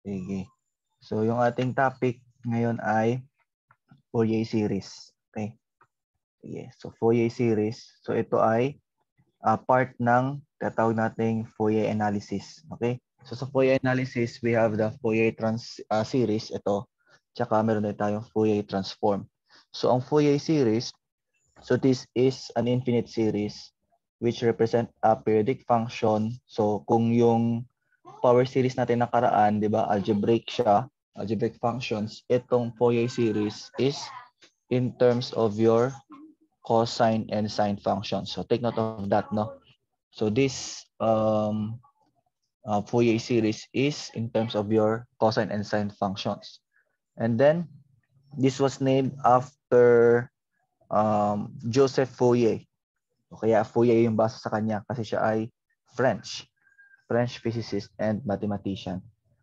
Sige. So, yung ating topic ngayon ay Fourier series. Okay. Sige. So, Fourier series. So, ito ay part ng tatawag nating Fourier analysis. Okay. So, sa Fourier analysis, we have the Fourier series. Ito. Tsaka meron din tayong Fourier transform. So, ang Fourier series, so this is an infinite series which represent a periodic function. So, kung yung power series natin nakaraan, di ba, algebraic siya, algebraic functions, itong Fourier series is in terms of your cosine and sine functions. So take note of that, no? So this Fourier series is in terms of your cosine and sine functions. And then, this was named after Joseph Fourier. O kaya Fourier yung basa sa kanya kasi siya ay French physicist and mathematician.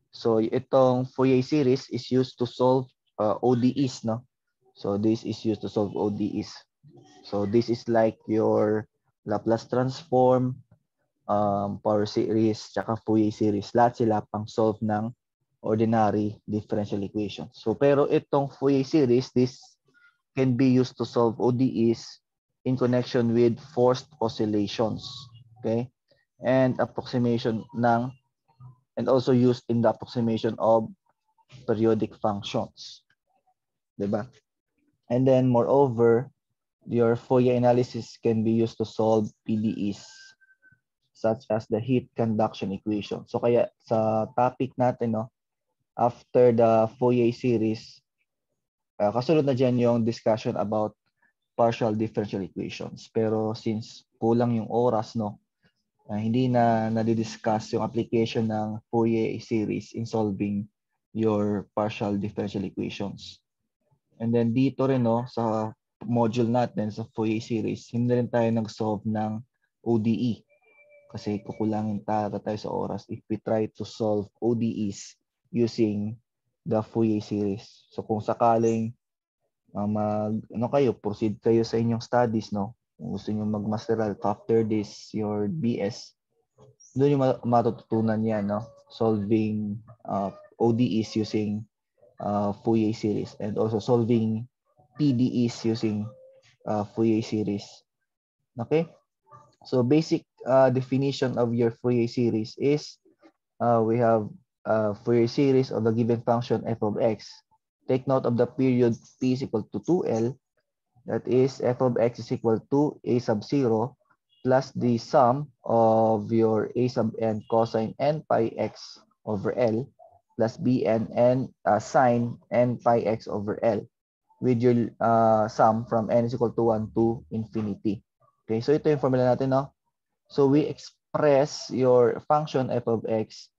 So itong Fourier series is used to solve ODEs, no? So this is used to solve ODEs. So this is like your Laplace transform, power series, tsaka Fourier series. Lahat sila pang solve ng ordinary differential equation. So pero itong Fourier series, this can be used to solve ODEs in connection with forced oscillations. Okay? And approximation ng and also used in the approximation of periodic functions. Diba? And then moreover, your Fourier analysis can be used to solve PDEs such as the heat conduction equation. So kaya sa topic natin, no, after the Fourier series, kasunod na dyan yung discussion about partial differential equations. Pero since kulang yung oras, no, hindi na nadidiscuss yung application ng Fourier series in solving your partial differential equations. And then dito rin, no, sa module natin sa Fourier series, hindi rin tayo nag-solve ng ODE kasi kukulangin tayo sa oras if we try to solve ODEs using the Fourier series. So kung sakaling proceed kayo sa inyong studies, no? Kung gusto niyo mag-masteral after this, your BS, doon yung matututunan yan, no? Solving ODEs using Fourier series and also solving PDEs using Fourier series. Okay? So basic definition of your Fourier series is we have Fourier series of the given function f of x. Take note of the period p is equal to 2L. That is f of x is equal to a sub 0 plus the sum of your a sub n cosine n pi x over L plus bn n sine n pi x over L with your sum from n is equal to 1 to infinity. Okay, so ito yung formula natin, no? So we express your function f of x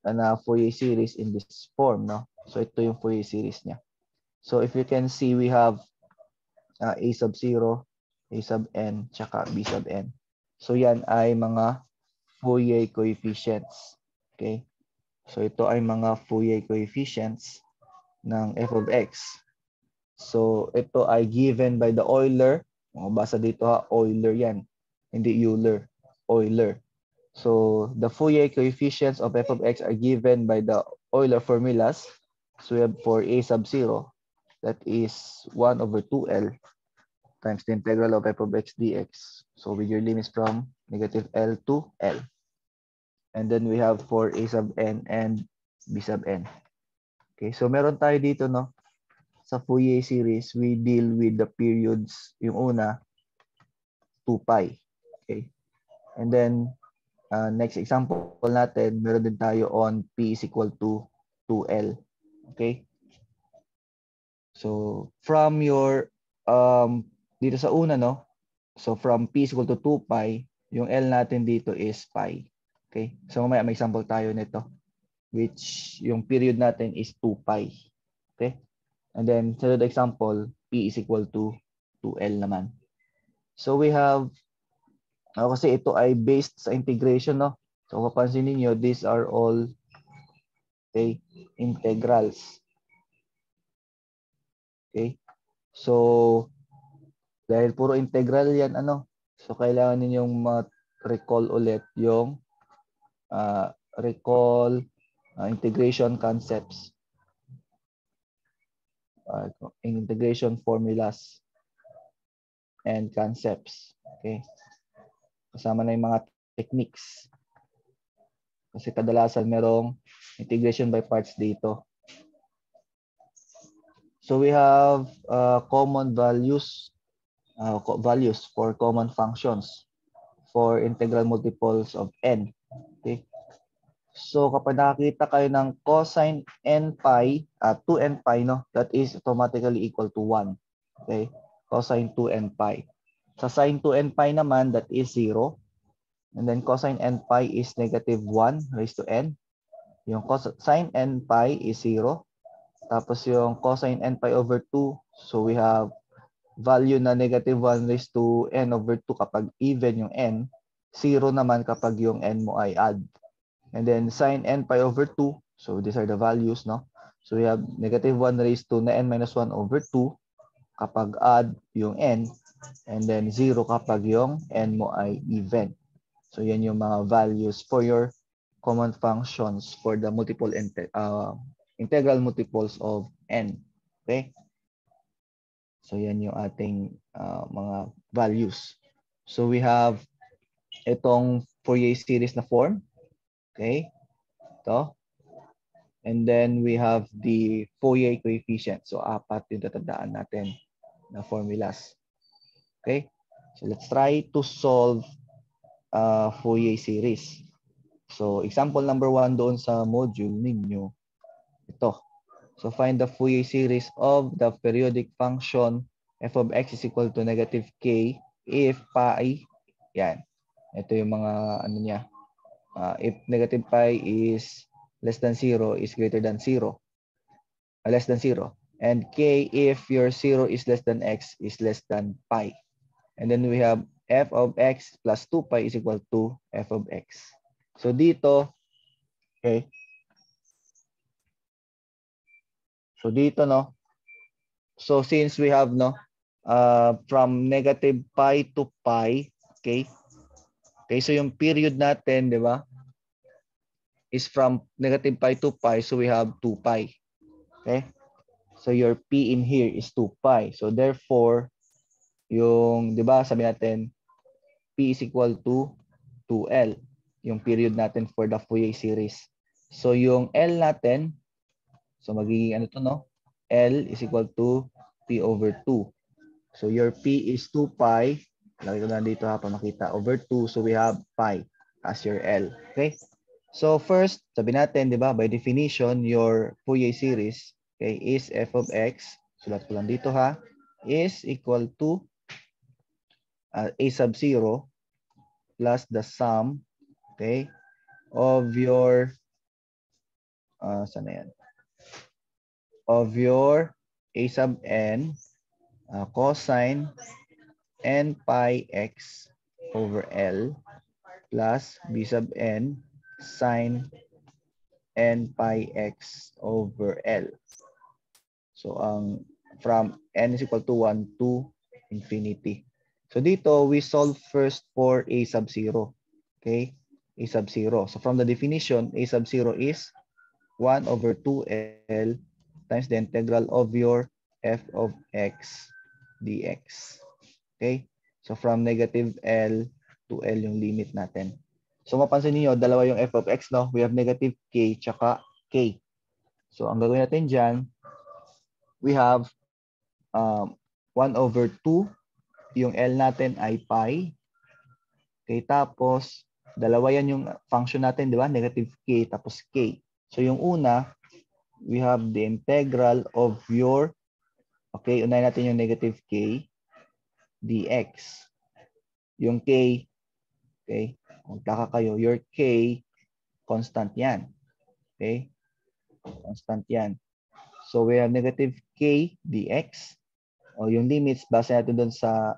na Fourier series in this form, no? So ito yung Fourier series niya. So if you can see, we have a sub 0, a sub n, tsaka b sub n. So yan ay mga Fourier coefficients. Okay? So ito ay mga Fourier coefficients ng f of x. So ito ay given by the Euler. Basa dito ha, Euler yan. Hindi Euler, Euler. So the Fourier coefficients of f of x are given by the Euler formulas. So we have for a sub 0, that is 1 over 2L times the integral of f of x dx. So with your limits from negative L to L. And then we have for a sub n and b sub n. Okay, so meron tayo dito, no? Sa Fourier series, we deal with the periods, yung una, 2 pi. Okay. And then, next example natin, meron din tayo on p is equal to 2L. Okay. So, from your, dito sa una, no? So, from p is equal to 2 pi, yung L natin dito is pi. Okay. So, may example tayo nito, which yung period natin is 2 pi. Okay. And then, third example, p is equal to 2L naman. So, we have, kasi ito ay based sa integration, no? So, mapansin niyo, these are all integrals. Okay? So, dahil puro integral yan, so, kailangan ninyong ma-recall ulit yung recall integration concepts, integration formulas, and concepts. Okay? Kasama na yung mga techniques. Kasi kadalasan merong integration by parts dito. So we have common values for common functions for integral multiples of n. Okay? So kapag nakakita kayo ng cosine n pi, 2n pi, no, that is automatically equal to 1. Okay? Cosine 2n pi. Sa sine 2n pi naman, that is 0. And then cosine n pi is negative 1 raised to n. Yung cosine n pi is 0. Tapos yung cosine n pi over 2, so we have value na negative 1 raised to n over 2 kapag even yung n. 0 naman kapag yung n mo ay odd. And then sine n pi over 2. So these are the values, no? So we have negative 1 raised to n minus 1 over 2 kapag odd yung n. And then 0 kapag yung n mo ay even. So yan yung mga values for your common functions for the integral multiples of n. Okay? So yan yung ating mga values. So we have itong Fourier series na form. Okay? Ito. And then we have the Fourier coefficient. So, 4 yung tatandaan natin na formulas. Okay? So, let's try to solve Fourier series. So, example number 1 doon sa module ninyo. Ito. So, find the Fourier series of the periodic function f of x is equal to negative k if pi, yan. Ito yung mga ano niya. If negative pi is less than 0 is greater than 0. Less than 0. And k if your 0 is less than x is less than pi. And then we have f of x plus 2 pi is equal to f of x. So dito, okay. So dito, no. So since we have, no, from negative pi to pi, okay. Okay, so yung period natin, di ba, is from negative pi to pi, so we have 2 pi. Okay? So your p in here is 2 pi. So therefore, yung, di ba, sabi natin, p is equal to 2L, yung period natin for the Fourier series. So yung L natin, so magiging ano to, no? L is equal to p over 2. So your p is 2 pi. Lagi ko na dito ha, para makita. Over 2, so we have pi as your L. Okay? So first, sabi natin, di ba, by definition, your Fourier series, okay, is f of x, sulat ko lang dito ha, is equal to a sub 0 plus the sum, okay, of your, saan na yan? Of your a sub n cosine n pi x over L plus b sub n sine n pi x over L. So, from n is equal to 1 to infinity. So, dito, we solve first for a sub 0. Okay? A sub 0. So, from the definition, a sub 0 is 1 over 2L times the integral of your f of x dx. Okay? So, from negative L to L yung limit natin. So, mapansin niyo dalawa yung f of x, no? We have negative k tsaka k. So, ang gagawin natin dyan, we have 1 over 2. Yung L natin ay pi. Okay, tapos, dalawa yan yung function natin, di ba? Negative k tapos k. So, yung una, we have the integral of your, okay, unahin natin yung negative k dx. Yung k, okay, kung taka kayo, your k, constant yan. Okay? Constant yan. So, we have negative k dx. O yung limits, base natin doon sa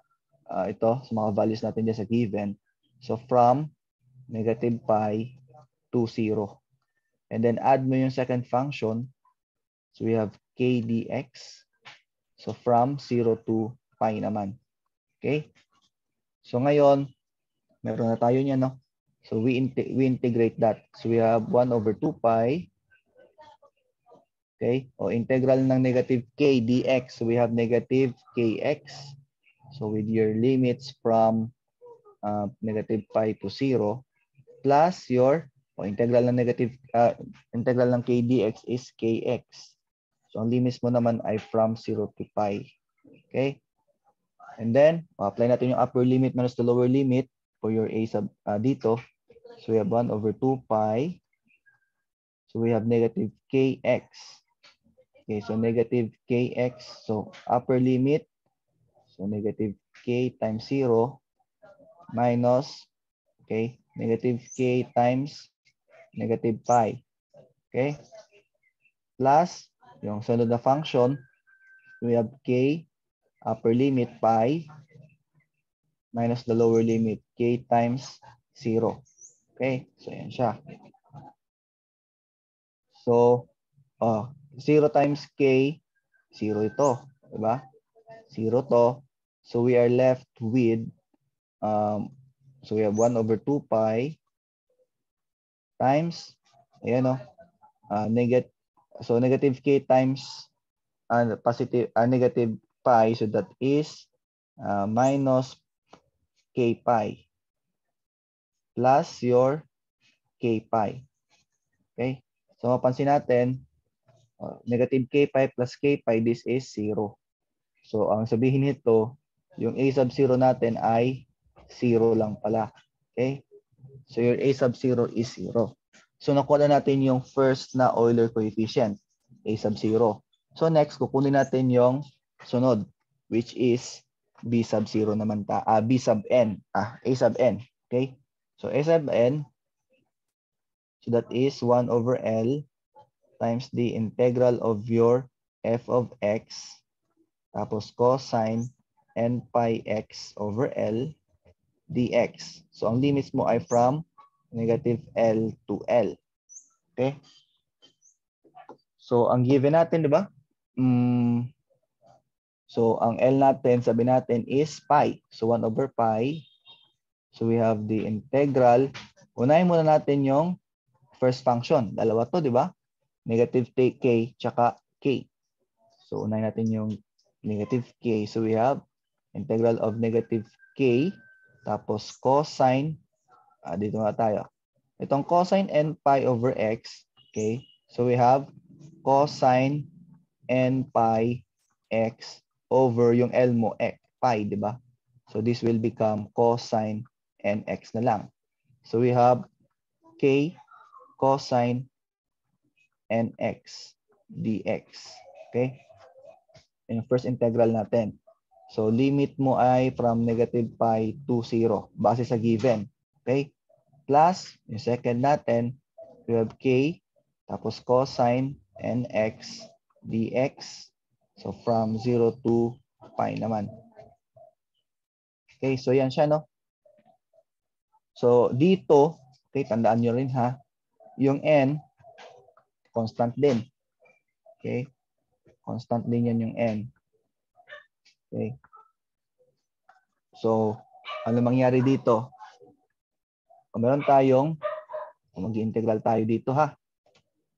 ito, sa mga values natin dyan sa given. So, from negative pi to 0. And then, add mo yung second function. So, we have k dx. So, from 0 to pi naman. Okay? So, ngayon, meron na tayo niya, no? So, we integrate that. So, we have 1 over 2 pi Okay? O integral ng negative k dx. So we have negative kx. So with your limits from negative pi to 0 plus your integral ng integral ng k dx is kx. So ang limits mo naman ay from 0 to pi. Okay? And then, apply natin yung upper limit minus the lower limit for your a sub dito. So we have 1 over 2 pi. So we have negative kx. Okay, so negative kx. So upper limit. So negative k times 0 minus, okay, negative k times negative pi. Okay? Plus, yung sunod na function, we have k upper limit pi minus the lower limit k times 0. Okay? So, yan siya. So, 0 times k, 0 ito. Diba? 0 to. So, we are left with, so we have 1 over 2 pi times, ayan o, so negative k times negative pi, so that is minus k pi plus your k pi. Okay? So mapansin natin, negative k pi plus k pi, this is 0. So ang sabihin nito, yung a sub 0 natin ay 0 lang pala. Okay? So your a sub 0 is 0. So nakuha na natin yung first na Euler coefficient, a sub 0. So next, kukunin natin yung sunod, which is b sub 0 naman b sub n, a sub n. Okay? So a sub n, so that is 1 over L times the integral of your f of x, tapos cosine n pi x over L dx. So ang limits mo ay from negative L to L. Okay? So ang given natin, di ba? So ang L natin, sabi natin is pi. So 1 over pi. So we have the integral. Unahin muna natin yung first function. Dalawa to, di ba? Negative k tsaka k. So unahin natin yung negative k. So we have integral of negative k tapos cosine. Dito nga tayo. Itong cosine n pi over x. Okay? So we have cosine n pi x over yung L mo, pi, di ba? So this will become cosine nx na lang. So we have k cosine nx dx. Okay? Yung first integral natin. So limit mo ay from negative pi to 0 base sa given. Okay? Plus, yung second natin, we have k tapos cosine nx dx. So from 0 to pi naman. Okay, so yan siya, no? So dito, okay, tandaan nyo rin ha, yung n, constant din. Okay? Constant din yan yung n. Okay? So, ano mangyari dito? Kung meron tayong, mag-integral tayo dito ha.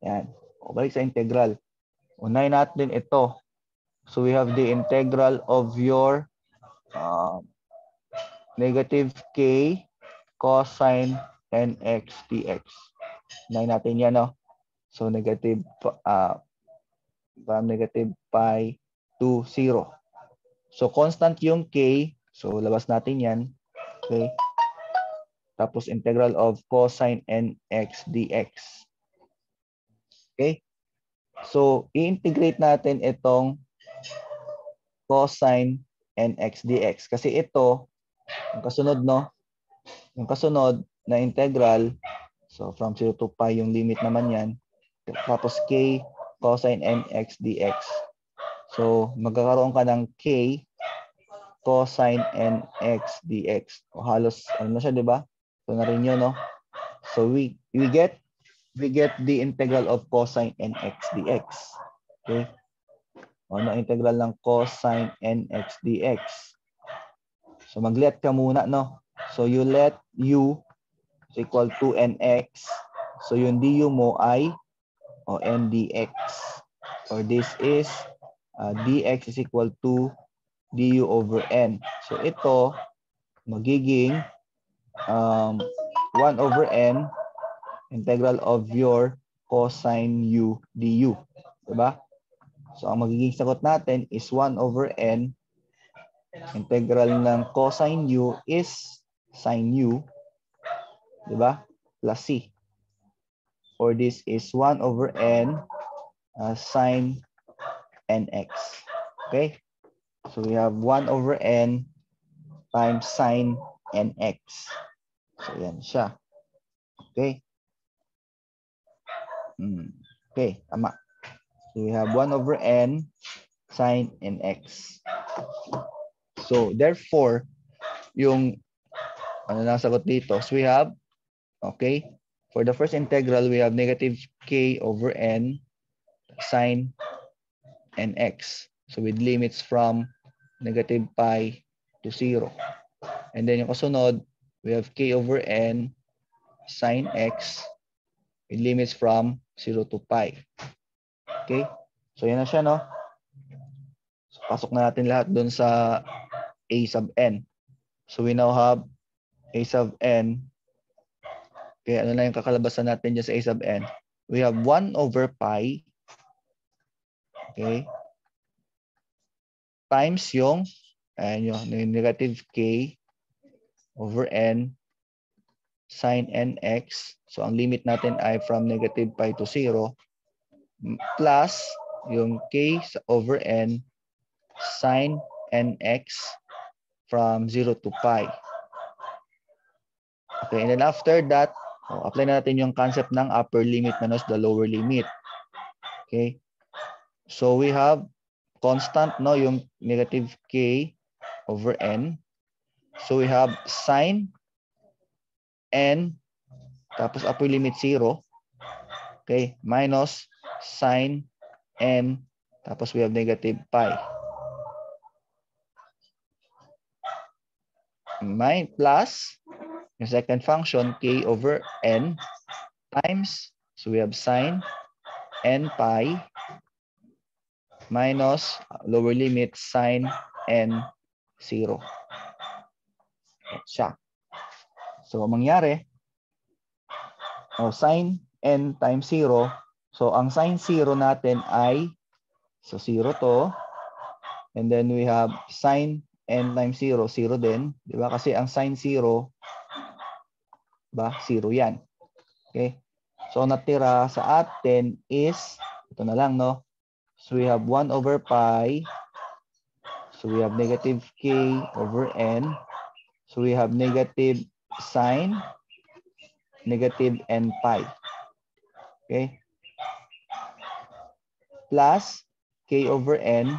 Yan. O, balik sa integral. Unahin natin ito. So we have the integral of your negative k cosine nx dx. Unahin natin yan, no? So negative from negative pi to 0. So constant yung k. So labas natin yan. Okay? Tapos integral of cosine nx dx. Okay? So i-integrate natin itong cosine nx dx. Kasi ito, yung kasunod, no? Yung kasunod na integral, so from 0 to pi yung limit naman yan. Tapos k cosine nx dx. So magkakaroon ka ng k cosine nx dx. O halos ano na siya, 'di ba? So na rin 'yun, no? So we get the integral of cosine nx dx. Okay? Ano integral ng cosine nx dx? So mag-let ka muna, no? So you let u is equal to nx. So yung du mo ay n dx. or this is dx is equal to du over n. So ito magiging 1 over n integral of your cosine u du. Diba? So ang magiging sagot natin is 1 over n integral ng cosine u is sine u, diba? Plus c. Or this is 1 over n sine nx. Okay? So we have 1 over n times sine nx. So yan siya. Okay? Okay, tama. So we have 1 over n sine nx. So therefore, yung ano na sagot dito, so we have, okay, for the first integral, we have negative k over n sine nx. So with limits from negative pi to 0. And then yung kasunod, we have k over n sine x with limits from 0 to pi. Okay? So yan na siya, no? So, pasok na natin lahat dun sa a sub n. So we now have a sub n. Okay, ano na yung kakalabasan natin dyan sa a sub n? We have 1 over pi. Okay? Times yung negative k over n sine nx. So ang limit natin ay from negative pi to 0 plus yung k over n sine nx from 0 to pi. Okay, and then after that, apply na natin yung concept ng upper limit minus the lower limit. Okay? So we have constant, no, yung negative k over n. So we have sine n, tapos upper limit 0. Okay, minus sine n, tapos we have negative pi. Plus yung second function, k over n times, so we have sine n pi minus lower limit sine n 0. Siya. So, ang mangyari, sine n times 0. So, ang sine 0 natin ay, so 0 to, and then we have sine n times 0, 0 din. Di ba? Kasi ang sine 0, ba? 0 yan. Okay? So, natira sa atin is, ito na lang, no? So, we have 1 over pi. So, we have negative k over n. So, we have negative sine, negative n pi. Okay? Plus k over n.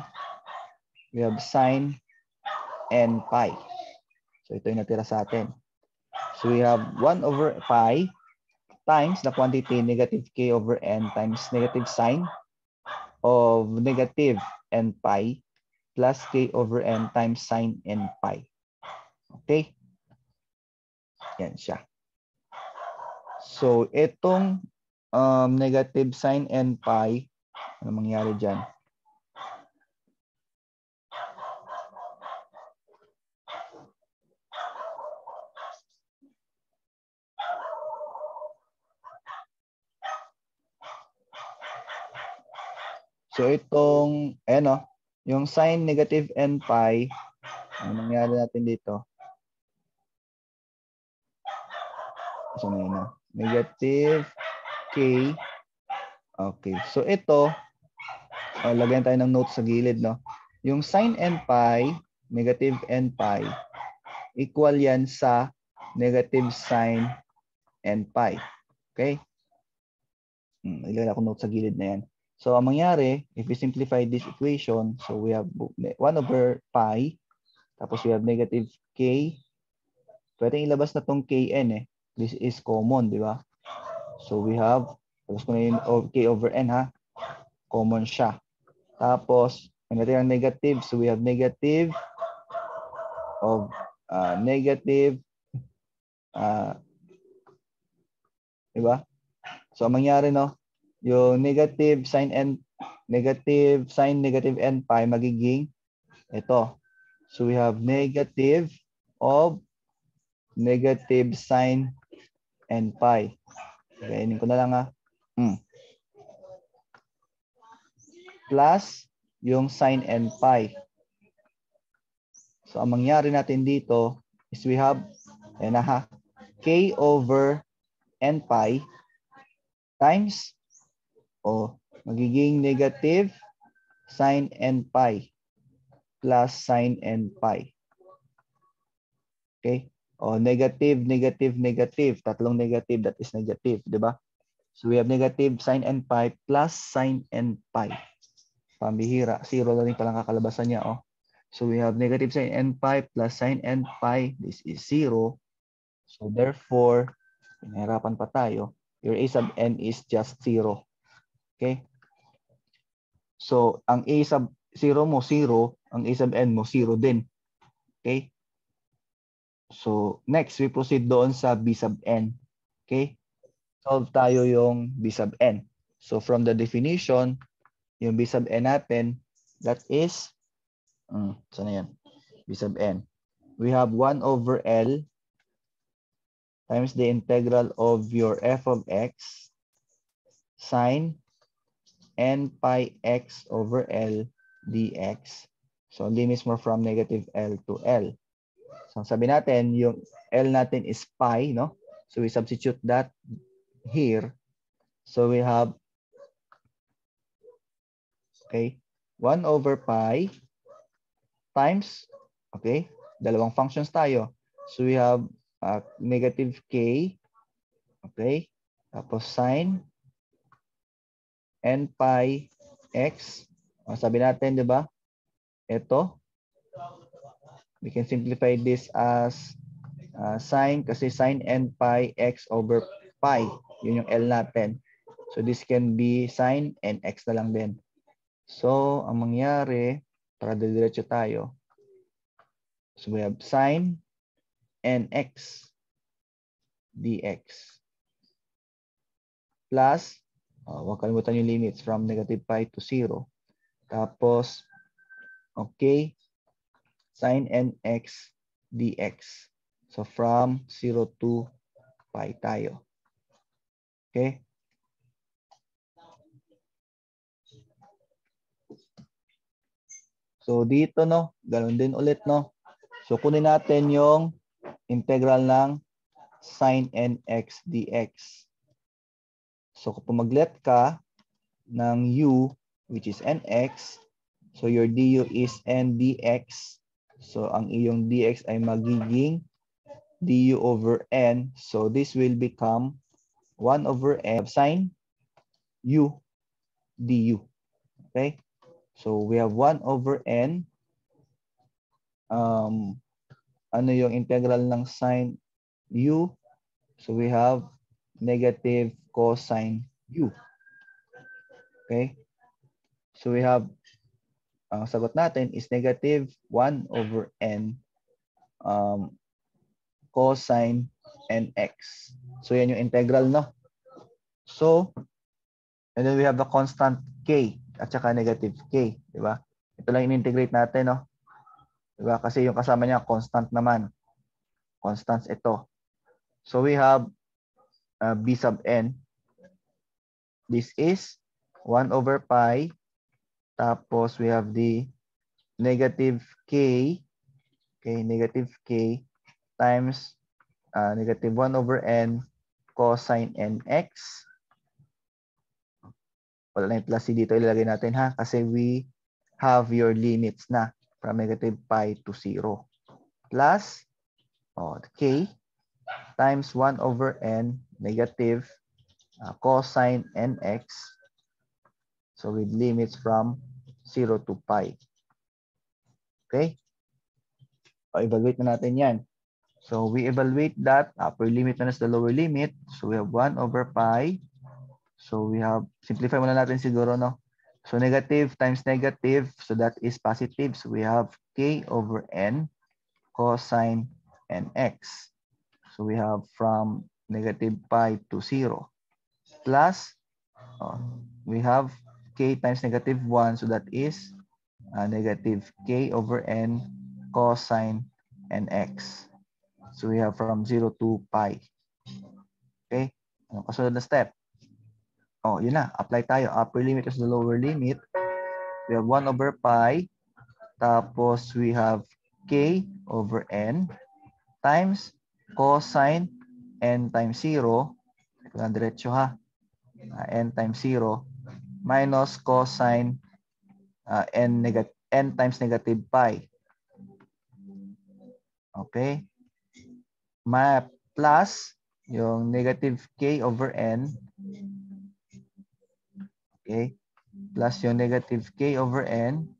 We have sine n pi. So, ito yung natira sa atin. So, we have 1 over pi times the quantity negative k over n times negative sine of negative n pi plus k over n times sine n pi. Okay? Yan siya. So, itong negative sine n pi, ano mangyari dyan? So, itong, yung sine negative n pi, ano mangyari natin dito? So, negative k. Okay. So, ito, lagyan tayo ng notes sa gilid, no? Yung sine n pi, negative n pi, equal yan sa negative sine n pi. Okay? Ilagay ako notes sa gilid na yan. So, ang mangyari, if we simplify this equation, so we have 1 over pi, tapos we have negative k. Pwede ilabas na tong kn eh. This is common, di ba? So, we have, tapos ko na yung k over n ha. Common siya. Tapos, ang natin ang negative, so we have negative of negative, di ba? So, ang mangyari, no? Yung negative sine n negative sine negative n pi magiging ito. So we have negative of negative sine n pi. Kainin ko na lang Plus yung sine n pi. So ang mangyari natin dito is we have k over n pi times magiging negative sine n pi plus sine n pi. Okay? Negative, negative, negative. Tatlong negative, that is negative, di ba? So we have negative sine n pi plus sine n pi. Pambihira, zero na rin palang kakalabasan niya. So we have negative sine n pi plus sine n pi. This is 0. So therefore, pinahirapan pa tayo. Your a sub n is just 0. Okay? So ang a sub 0 mo 0, ang a sub n mo 0 din. Okay? So next, we proceed doon sa b sub n. Okay? Solve tayo yung b sub n. So from the definition, yung b sub n natin, that is, saan na yan? B sub n. We have 1 over L times the integral of your f of x sine n pi x over L dx. So limits mo from negative L to L. So sabi natin, yung L natin is pi, no? So we substitute that here. So we have, 1 over pi times, dalawang functions tayo. So we have negative k, tapos sine n pi x. Sabi natin, di ba? Ito, we can simplify this as sine, kasi sine n pi x over pi. Yun yung L natin. So this can be sine n x na lang din. So ang mangyari, para diretso tayo, so we have sine n x dx plus, huwag kalimutan yung limits from negative pi to 0. Tapos, sine n x dx. So from 0 to pi tayo. Okay? So dito, no, ganoon din ulit, no. So kunin natin yung integral ng sine nx dx. So kung mag-let ka ng u, which is nx, so your du is n dx. So ang iyong dx ay magiging du over n. So this will become 1 over n sine u du. Okay? So we have 1 over n. Ano yung integral ng sine u? So we have negative cosine u. Okay? So we have, ang sagot natin is negative 1 over n cosine nx. So yan yung integral, no? So, and then we have the constant k at saka negative k, di ba? Ito lang in-integrate natin, no? Di ba? Kasi yung kasama niya constant naman. Constants ito. So we have b sub n. This is 1 over pi. Tapos we have the negative k. Okay, negative k times negative 1 over n cosine nx. Wala na yung plus c dito, ilalagay natin ha, kasi we have your limits na from negative pi to 0. Plus k times 1 over n negative cosine nx. So with limits from 0 to pi. Okay? Evaluate na natin yan. So we evaluate that. Upper limit minus the lower limit. So we have 1 over pi. So we have, simplify muna natin siguro, no? So negative times negative. So that is positive. So we have k over n cosine nx. So we have from negative pi to 0. Plus, we have k times negative 1. So that is negative k over n cosine nx. So we have from 0 to pi. Okay? Ano kasunod na step? Oh, yun na. Apply tayo. Upper limit is the lower limit. We have 1 over pi. Tapos we have k over n times cosine n times 0. Ito na diretso ha. N times 0 minus cosine n times negative pi. Okay? Plus yung negative k over n. Okay? Plus yung negative k over n.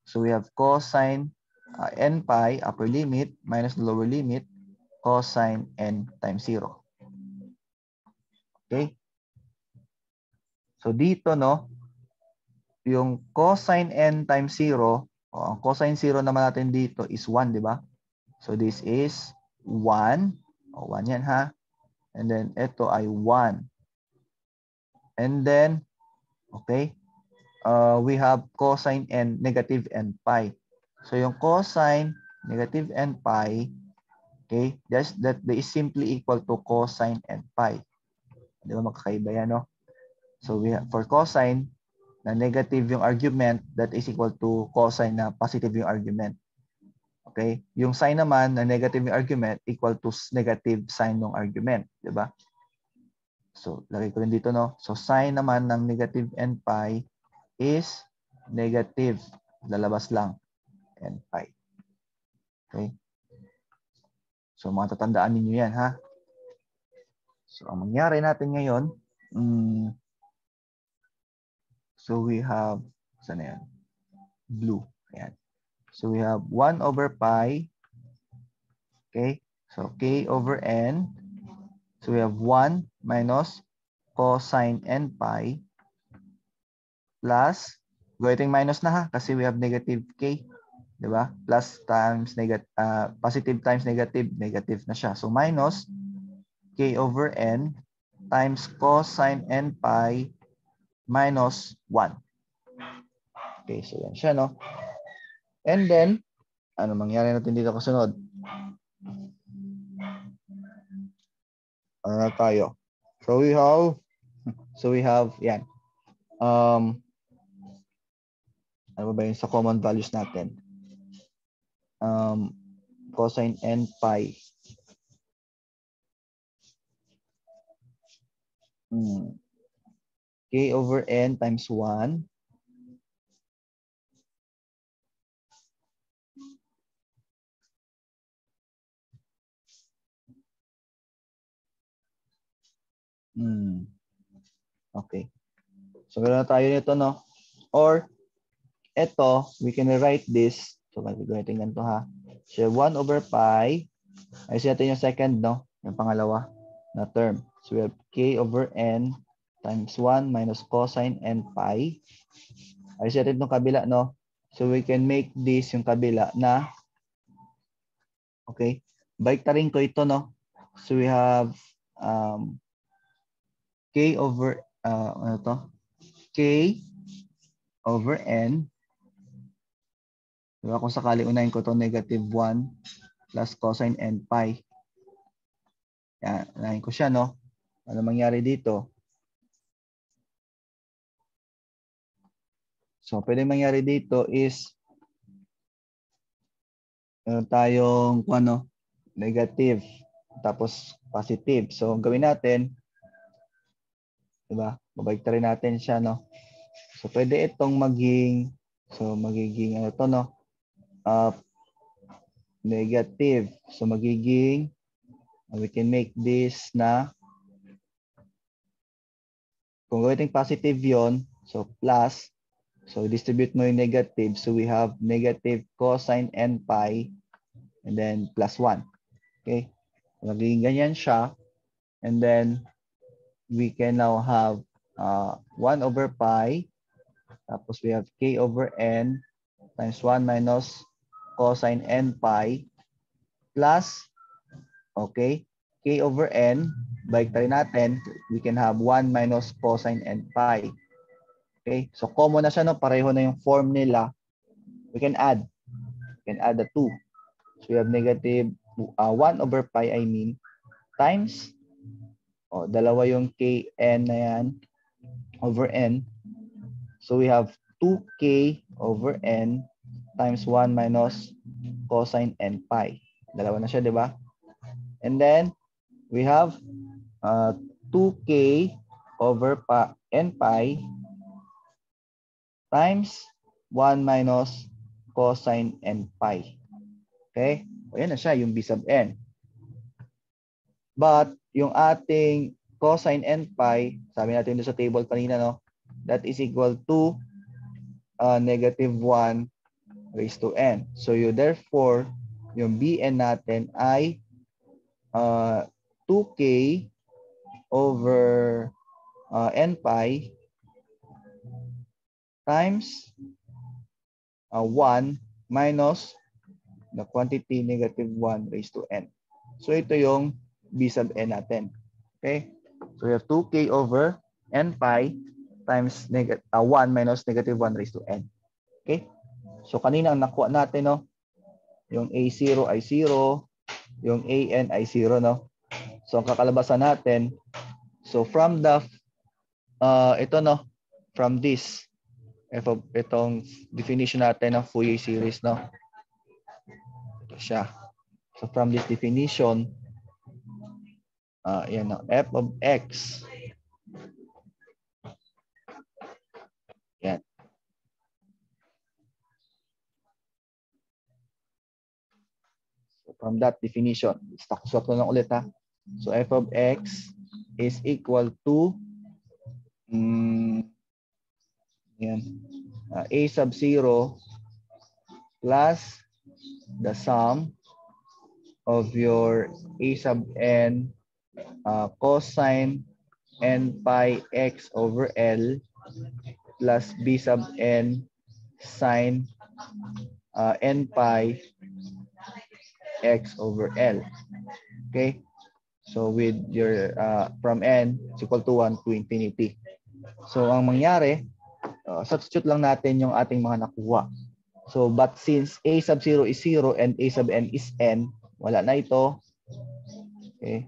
So we have cosine n pi, upper limit, minus the lower limit, cosine n times 0. Okay? So dito, no, yung cosine n times 0, ang cosine 0 naman natin dito is 1, di ba? So this is 1. 1 yan ha. And then ito ay 1. And then, okay, we have cosine n, negative n pi. So yung cosine, negative n pi, okay, that is simply equal to cosine n pi. Di ba magkakaiba yan, no? So we have, for cosine, na negative yung argument, that is equal to cosine na positive yung argument. Okay? Yung sign naman na negative yung argument equal to negative sign ng argument. Diba? So, lagay ko rin dito, no? So, sign naman ng negative n pi is negative. Lalabas lang n pi. Okay? So, matatandaan ninyo yan, ha? So, ang mangyari natin ngayon, so we have, saan na yan? Blue. Ayan. So we have 1 over pi. Okay. So k over n. So we have 1 minus cosine n pi plus, going minus na ha kasi we have negative k. Diba? Plus times positive times negative, negative na siya. So minus k over n times cosine n pi minus 1. Okay, so yan siya, no? And then, ano mangyari natin dito kasunod? Ano tayo? So we have, yan. Ano ba yun sa common values natin? Cosine n pi. K over n times 1. Okay. So, meron na tayo nito, no? Or, ito, we can write this. So, gagawin ganito, ha? So, 1 over pi. Ayusin natin yung second, no? Yung pangalawa na term. So, we have k over n times 1 minus cosine n pi. Ayusin natin itong kabila, no? So, we can make this yung kabila na, okay? Baliktarin ko ito, no? So, we have k over, ano to? K over n. Diba? Kung sakali unahin ko to negative 1 plus cosine n pi. Yan, unahin ko siya, no? Ano mangyari dito? So, pwede mangyari dito is tayong ano, negative tapos positive. So, ang gawin natin, diba? Babaliktarin natin siya, no? So, pwede itong magiging ano to, no? Negative. So, magiging, we can make this na, kung gawin positive yon, so plus, so distribute mo yung negative. So, we have negative cosine n pi and then plus 1. Okay? Magiging ganyan siya. And then, we can now have 1 over pi. Tapos we have k over n times 1 minus cosine n pi plus, okay, k over n baliktarin natin, we can have 1 minus cosine n pi. Okay? So common na siya, no? Pareho na yung form nila. We can add. We can add the 2. So we have negative 1 over pi, I mean, times, dalawa yung kn na yan, over n. So we have 2k over n times 1 minus cosine n pi. Dalawa na siya, di ba? And then, we have 2k over n pi times 1 minus cosine n pi. Okay? O yan na siya, yung b sub n. But, yung ating cosine n pi, sabi natin doon sa table kanina, no? That is equal to negative 1 raised to n. So, therefore, yung bn natin ay 2k over n pi times 1 minus the quantity negative 1 raised to n. So, ito yung b sub n natin. Okay? So, we have 2k over n pi times 1 minus negative 1 raised to n. Okay? So, kanina ang nakuha natin, no? Yung a0 ay 0, yung an ay 0, no? So, ang kakalabasan natin, so from the, ito, no? From this, itong definition natin ng Fourier series, no? Ito siya. So, from this definition, yan, no? F of x, yan. So, from that definition, suot ko lang ulit, ha? So, f of x is equal to yan, a sub 0 plus the sum of your a sub n cosine n pi x over L plus b sub n sine n pi x over L. Okay? So with your from n is equal to 1 to infinity. So ang mangyari, substitute lang natin yung ating mga nakuha. So but since a sub 0 is 0 and a sub n is n, wala na ito. Okay?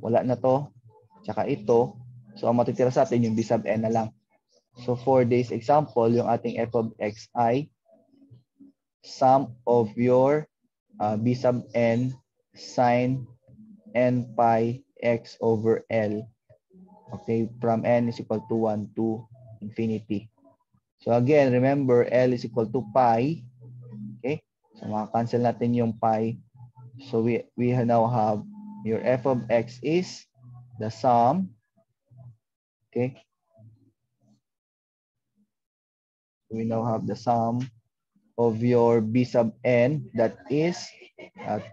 Wala na to. Tsaka ito. So ang matitira sa atin yung b sub n na lang. So for this example, yung ating f of x ay sum of your b sub n sine n pi x over L. Okay, from n is equal to 1 to infinity. So again, remember, L is equal to pi. Okay, so maka-cancel natin yung pi. So we now have your f of x is the sum. Okay. We now have the sum of your b sub n, that is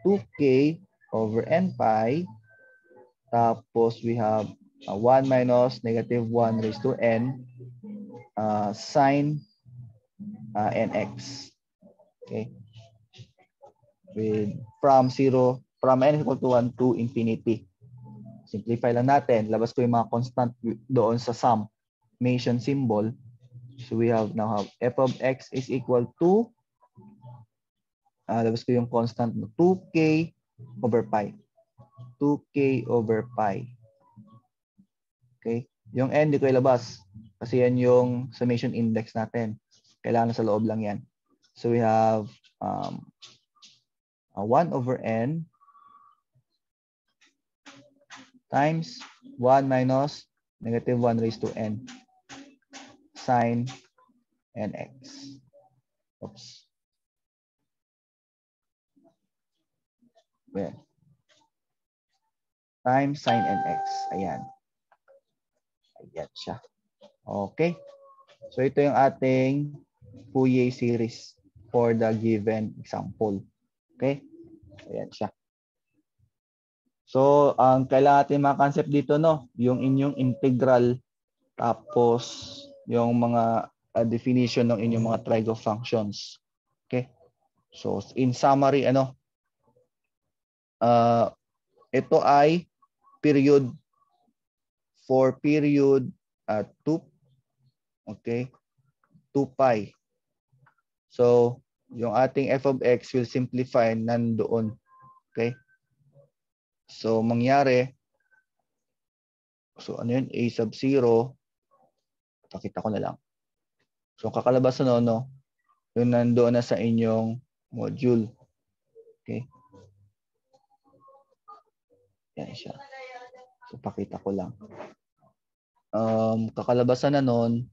2k over n pi. Tapos we have 1 minus negative 1 raised to n sine nx. Okay. From n is equal to 1 to infinity. Simplify lang natin. Labas ko yung mga constant doon sa summation symbol. So we now have f of x is equal to, labas ko yung constant, 2k over pi. 2k over pi. Okay? Yung n, di ko ilabas. Kasi yan yung summation index natin. Kailangan sa loob lang yan. So we have 1 over n times 1 minus negative 1 raised to n sine nx. Oops. Well, times sine nx. Ayan. Ayan siya. Okay. So ito yung ating Fourier series for the given example. Okay. Ayan siya. So, ang kailangan natin mga concept dito, no, yung inyong integral, tapos yung mga definition ng inyong mga trigo functions. Okay. So, in summary, ito ay period for period 2, okay, 2 pi. So, yung ating f of x will simplify nandoon. Okay? So, mangyari, so ano yun? A sub 0, pakita ko na lang. So, kakalabas na no, yung nandoon na sa inyong module. Okay? Yan siya. So, pakita ko lang. Kakalabasan na nun,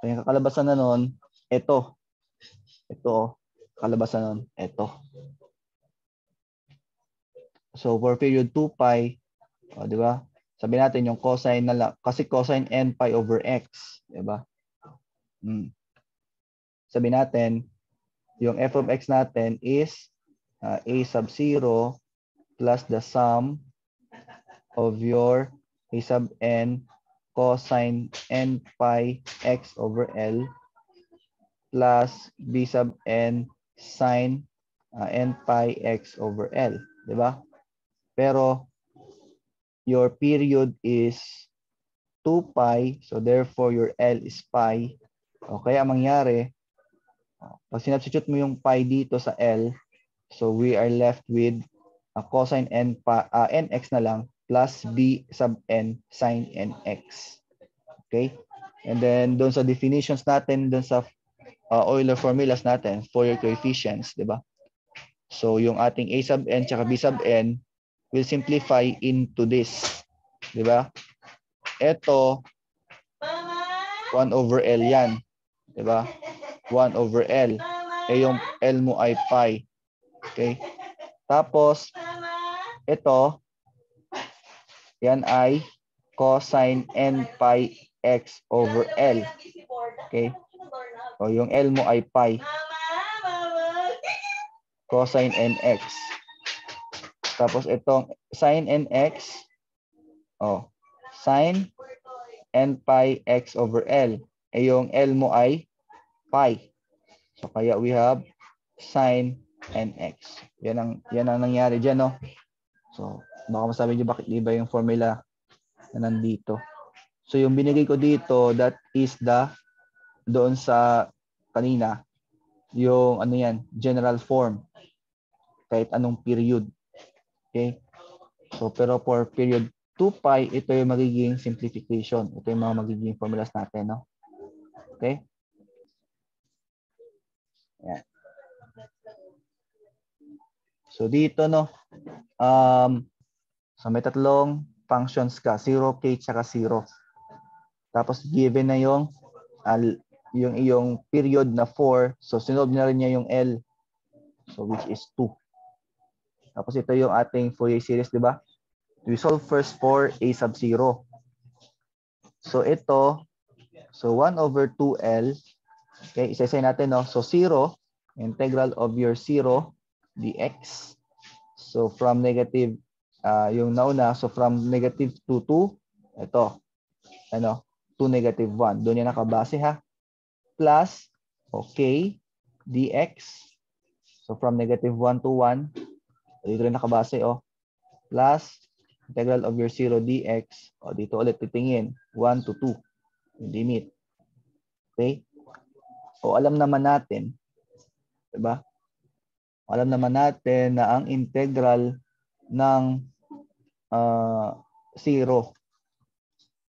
yung kakalabasan na nun, ito, kakalabasan nun, ito. So, for period 2 pi, di ba? Sabi natin yung cosine na lang, kasi cosine n pi over x, di ba? Sabi natin, yung f of x natin is a sub 0 plus the sum of your a sub n cosine n pi x over L plus b sub n sine n pi x over L. Di ba? Pero your period is 2 pi, so therefore your L is pi. O kaya mangyari, pag sinubstitute mo yung pi dito sa L, so we are left with a cosine n pi, nx na lang plus b sub n sine nx. Okay? And then doon sa definitions natin, doon sa Euler formulas natin for your coefficients, di ba? So yung ating a sub n tsaka b sub n will simplify into this. Di ba? Ito, 1 over L yan. Di ba? 1 over L. Eh yung L mo ay pi. Okay? Tapos, ito, yan ay cosine n pi x over L. Okay? O yung L mo ay pi. Cosine nx. Tapos itong sine nx, sine n pi x over L. Eh yung L mo ay pi. So kaya we have sine nx. Yan ang nangyari diyan, no? So baka masabi niyo bakit iba yung formula na nandito. So yung binigay ko dito, that is doon sa kanina, yung ano yan, general form. Kahit anong period. Okay? So pero for period 2 pi, ito yung magiging simplification. Ito yung mga magiging formulas natin, no? Okay? Yan. So dito, no, so may tatlong functions ka, 0k tsaka 0. Tapos given na yung iyong period na 4, so sinolve na rin niya yung L. So which is 2. Tapos ito yung ating Fourier series, di ba? We solve first for a sub 0. So ito, so 1 over 2L, okay, isa-isay natin, no? So 0, integral of your 0 dx. So from negative, yung nauna, so from negative 2 to, ito, ano, to negative 1. Doon yan nakabase, ha? Plus, okay, dx. So from negative 1 to 1, dito rin nakabase, plus integral of your 0 dx. Dito ulit titingin, 1 to 2, yung limit. Okay? Alam naman natin, diba? Alam naman natin na ang integral ng 0,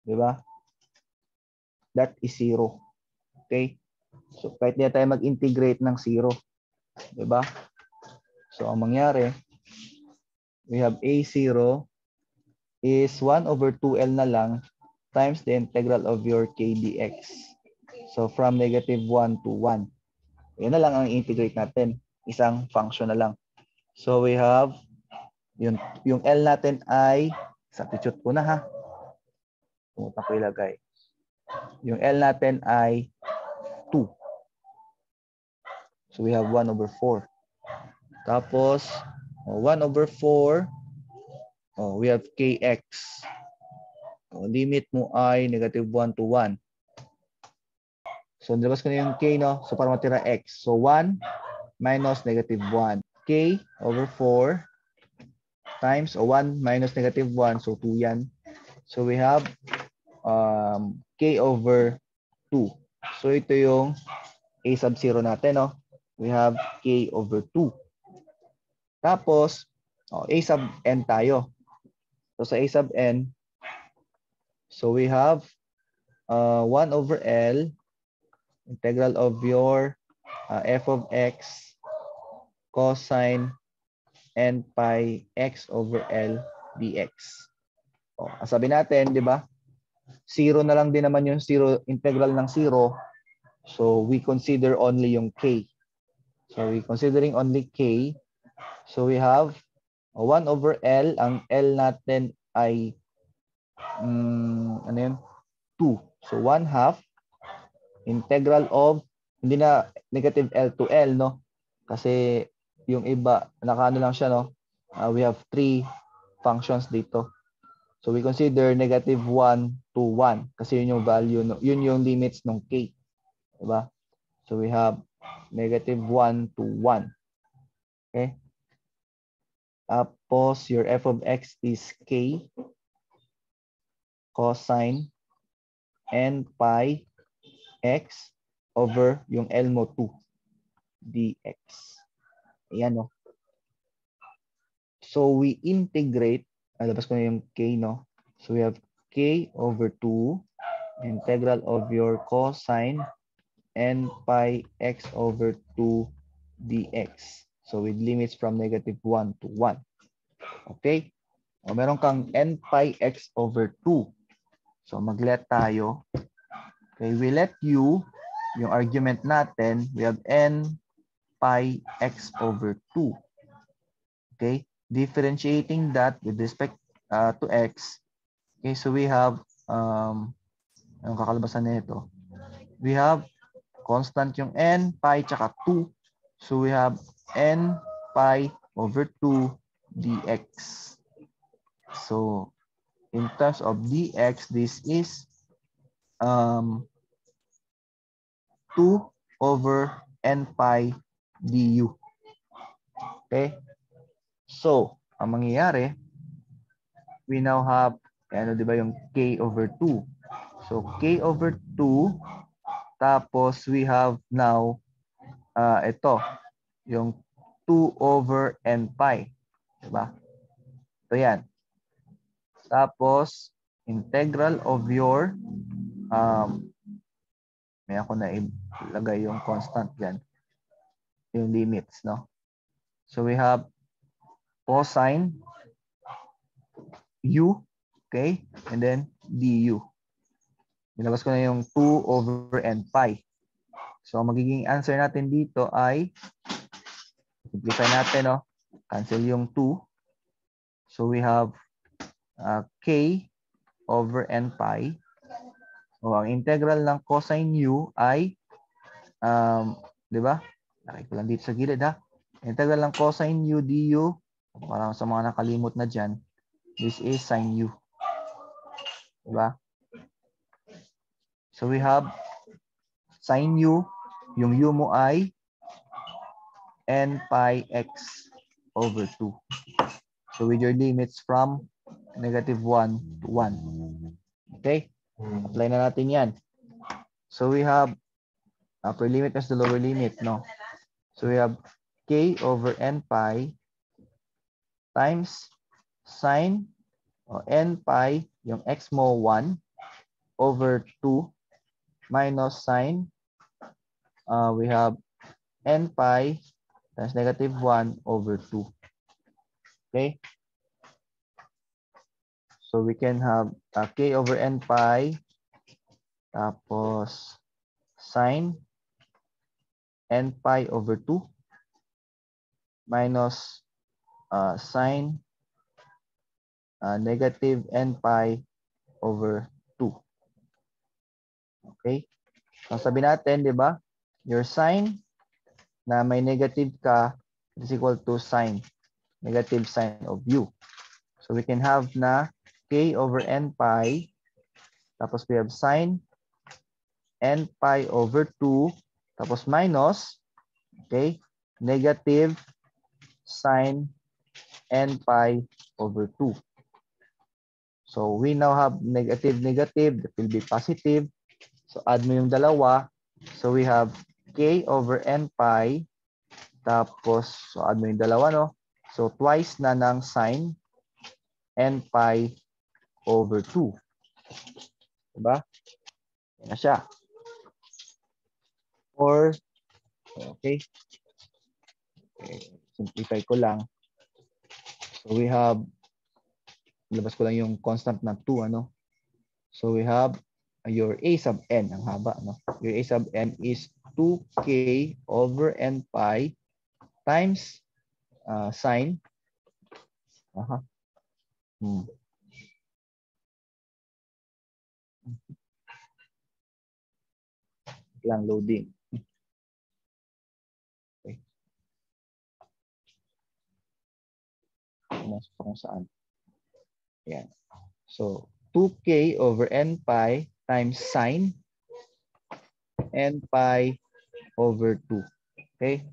diba? That is 0. Okay? So kahit hindi tayo mag-integrate ng 0, diba? So ang mangyari, we have a0 is 1 over 2L na lang times the integral of your k dx. So from negative 1 to 1. Yan na lang ang integrate natin. Isang function na lang. So we have yung L natin ay, substitute ko na, ha. Pumunta ko ilagay. Yung L natin ay 2. So we have 1 over 4. Tapos 1 over 4, we have kx. Limit mo ay negative 1 to 1. So nilabas ko na yung k, no? So para matira x. So 1 minus negative 1. K over 4 times 1 minus negative 1. So 2 yan. So we have K over 2. So ito yung A sub 0 natin. No? We have K over 2. Tapos, A sub n tayo. So sa A sub n, so we have 1 over L, integral of your f of x cosine n pi x over L dx. Sabi natin, di ba? 0 na lang din naman yung integral ng 0. So we consider only yung k. So we considering only k. So we have 1 over L. Ang L natin ay ano yun? 2. So 1/2 integral of, hindi na negative L to L, no? Kasi yung iba, nakaano lang siya, no? We have 3 functions dito. So we consider negative 1 to 1 kasi yun yung value, no? Yun yung limits ng k. Diba? So we have negative 1 to 1. Okay? Tapos your f of x is k cosine n pi x over yung L mo 2 dx. Ayan, no? So we integrate, labas ko na yung k, no? So we have k over 2 integral of your cosine n pi x over 2 dx. So with limits from negative 1 to 1. Okay? O meron kang n pi x over 2. So mag-let tayo. Okay, we let u, yung argument natin, we have n pi x over 2. Okay? Differentiating that with respect to x. Okay, so we have ang kakalabasan nito. We have constant yung n, pi, tsaka 2. So we have n pi over 2 dx. So in terms of dx, this is 2 over n pi du. Okay? So, ang mangyayari, we now have, ano, di ba, yung k over 2. So, k over 2, tapos we have now, ito, yung 2 over n pi. Diba? Ito yan. Tapos, integral of your, may ako na ilagay yung constant dyan. Yung limits, no? So, we have cosine u, okay? And then du. Nilabas ko na yung 2 over n pi. So, magiging answer natin dito ay, simplify natin, no? Cancel yung 2. So, we have k over n pi. O, ang integral ng cosine u ay, di ba? Laki ko lang dito sa gilid, ha? Integral ng cosine u du, parang sa mga nakalimot na dyan, this is sine u. Di ba? So, we have sine u, yung u mo ay n pi x over 2. So, with your limits from negative 1 to 1. Okay? Apply na natin yan. So, we have upper limit as the lower limit, no? So, we have k over n pi times sine n pi, yung x mo 1 over 2 minus sine, we have n pi times negative 1 over 2. Okay? So we can have k over n pi tapos sine n pi over 2 minus sine negative n pi over 2. Okay? So sabi natin, di ba? Your sine na may negative ka is equal to sine, negative sine of u. So we can have na k over n pi, tapos we have sine n pi over 2, tapos minus, okay, negative sine n pi over 2. So we now have negative, negative, that will be positive. So add mo yung dalawa. So we have k over n pi. Tapos, so add mo yung dalawa, no? So twice na ng sine n pi over 2. Diba? Yan na siya. Or, okay. Simplify ko lang. So we have, labas ko lang yung constant na 2, ano? So we have your a sub n, ang haba, no? Your a sub n is 2k over n pi times sine. Lang loading. Okay. Masok kung saan. Yan. So 2k over n pi times sine n pi over 2. Okay?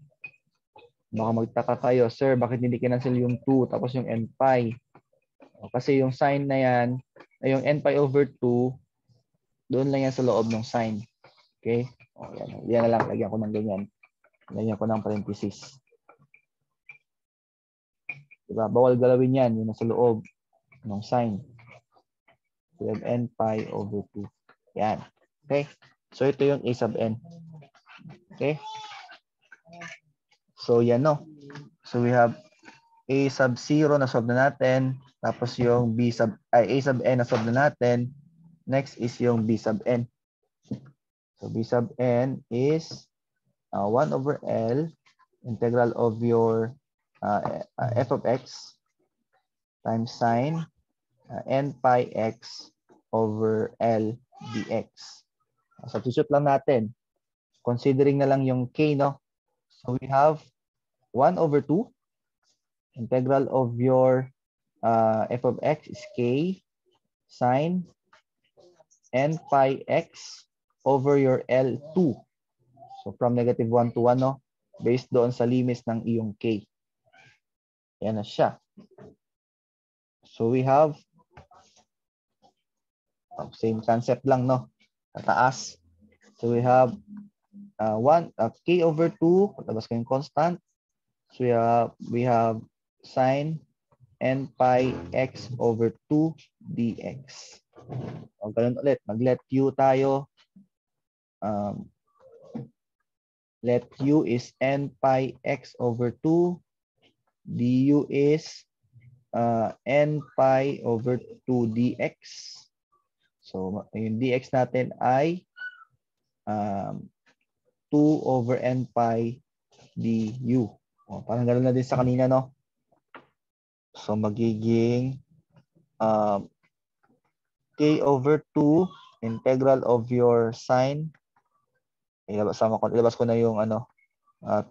Baka magtaka kayo, sir, bakit hindi kinancel yung 2 tapos yung n pi? Kasi yung sine na yan, ay yung n pi over 2, doon lang yan sa loob ng sine. Okay? O, yan. Yan na lang, lagyan ko ng ganyan. Lagyan ko ng parenthesis. Diba? Bawal galawin yan, yung nasa loob ng sine. We have n pi over 2. Yan. Okay? So ito yung a sub n. Okay? So yan, no? So we have a sub 0 na solve na natin. Tapos yung a sub n na solve na natin. Next is yung b sub n. So b sub n is 1 over L integral of your f of x times sine n pi x over L dx. Substitute lang natin. Considering na lang yung k, no? So we have 1 over 2. Integral of your f of x is k sine n pi x over your L2. So from negative 1 to 1, no? Based doon sa limits ng iyong k. Yan na siya. So we have same concept lang, no? Sa taas. So we have k over 2, labas ko yung constant. So we have sine n pi x over 2 dx. O ganun ulit, mag-let u tayo. Let u is n pi x over 2. Du is n pi over 2 dx. So yung dx natin ay 2 over n pi du. O, parang gano'n na din sa kanina, no? So magiging k over 2 integral of your sine. Ilabas ko na yung 2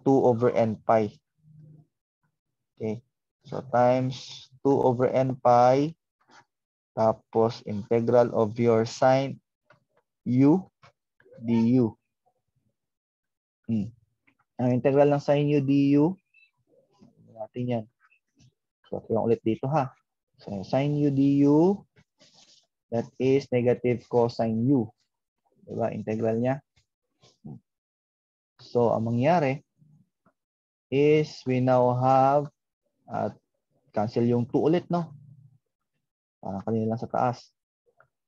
over n pi. Okay. So times 2 over n pi tapos integral of your sine u du. Ang integral ng sine u du, natin yan. So ito ulit dito, ha. So sine u du, that is negative cosine u. Diba? Integral niya. So ang mangyari is we now have cancel yung 2 ulit, no? Parang kanina lang sa taas.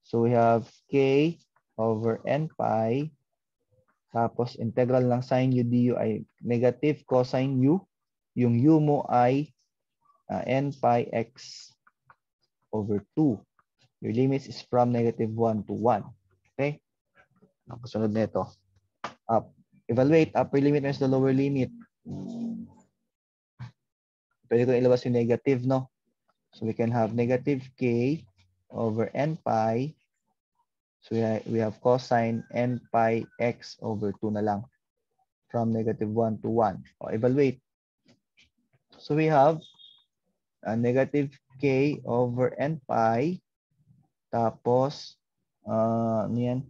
So we have k over n pi tapos integral ng sine u du ay negative cosine u. Yung u mo ay n pi x over 2. Your limits is from negative 1 to 1. Okay? Ang kasunod na ito. Evaluate upper limit minus the lower limit. Pwede ko ilabas yung negative, no? So we can have negative k over n pi. So we have cosine n pi x over 2 na lang. From negative 1 to 1. O, evaluate. So we have negative k over n pi. Tapos, ano yan?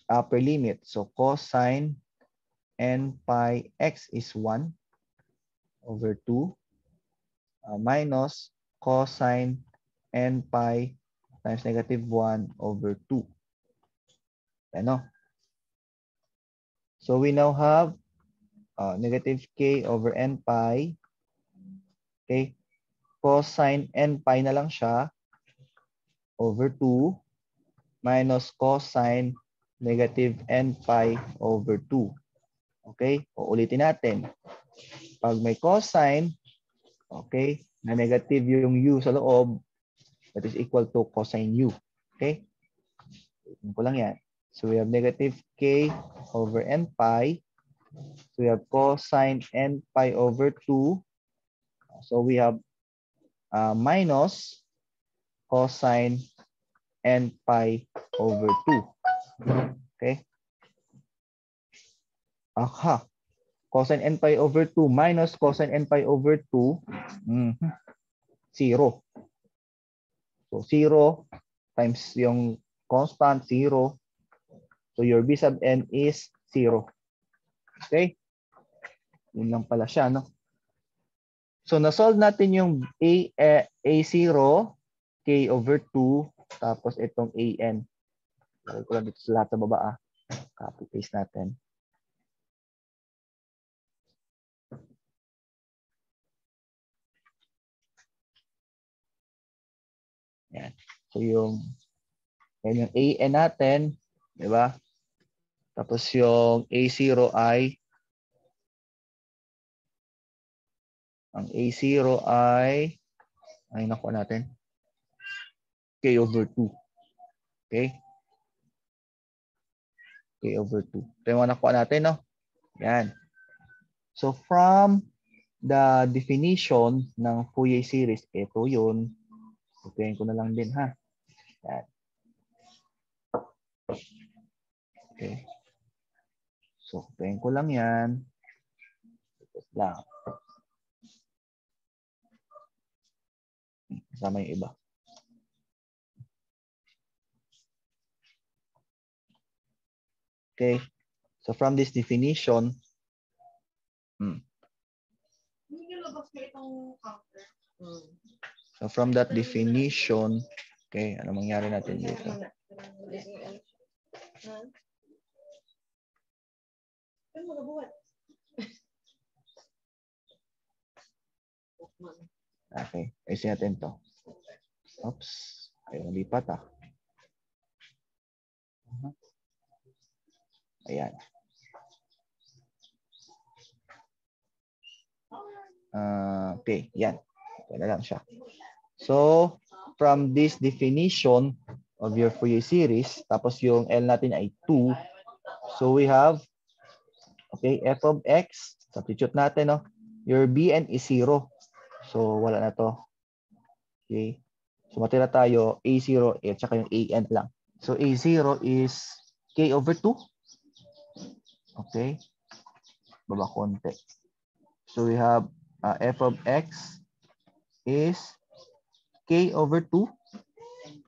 Upper limit. So cosine n pi x is 1 over 2 minus cosine n pi times negative 1 over 2. Ano? So we now have negative k over n pi. Okay? Cosine n pi na lang siya over 2 minus cosine negative n pi over 2. Okay? Uulitin natin. Pag may cosine, okay, na negative yung u sa loob, that is equal to cosine u. Okay? Ito ko lang yan. So we have negative k over n pi. So we have cosine n pi over 2. So we have minus cosine n pi over 2. Okay? Aha. Cosine n pi over 2 minus cosine n pi over 2, 0. So 0 times yung constant, 0. So your b sub n is 0. Okay? Yun lang pala siya, no? So na-solve natin yung A0, k over 2, tapos itong an. Lagay ko lang dito sa lahat sa baba. Copy-paste natin. Yan. So yung an natin, di ba? Tapos yung A0 ay nakuha natin k over 2. Okay? K over 2. Ito yung nakuha natin, no? Yan. So from the definition ng Fourier series, ito yun. Copyin ko na lang din, ha? Yan. Okay. So, copyin ko lang yan. Ito lang. Kasama yung iba. Okay. So, from this definition, so from that definition, okay, ano mangyari natin dito? Okay, ayusin natin to. Oops, ayaw lipat ah. Ayan. Okay, yan. Okay na lang siya. So, from this definition of your Fourier series, tapos yung L natin ay 2. So, we have, okay, f of x, substitute natin, no? Your Bn is 0. So, wala na to. Okay. So, matira tayo A0 at saka yung An lang. So, A0 is k over 2. Okay. Baba konti. So, we have f of x is k over 2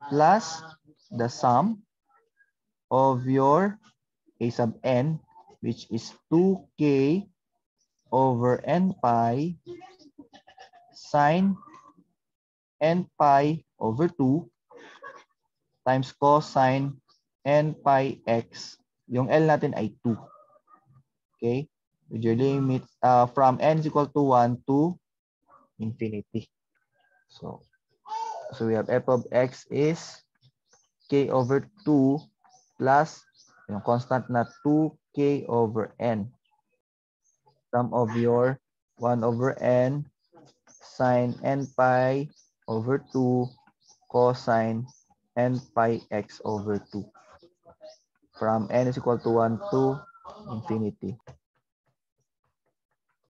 plus the sum of your a sub n, which is 2k over n pi sine n pi over 2 times cosine n pi x. Yung L natin ay 2. Okay? With your limit from n is equal to 1 to infinity. So we have f of x is k over 2 plus yung constant na 2k over n. Sum of your 1 over n sine n pi over 2 cosine n pi x over 2. From n is equal to 1 to infinity.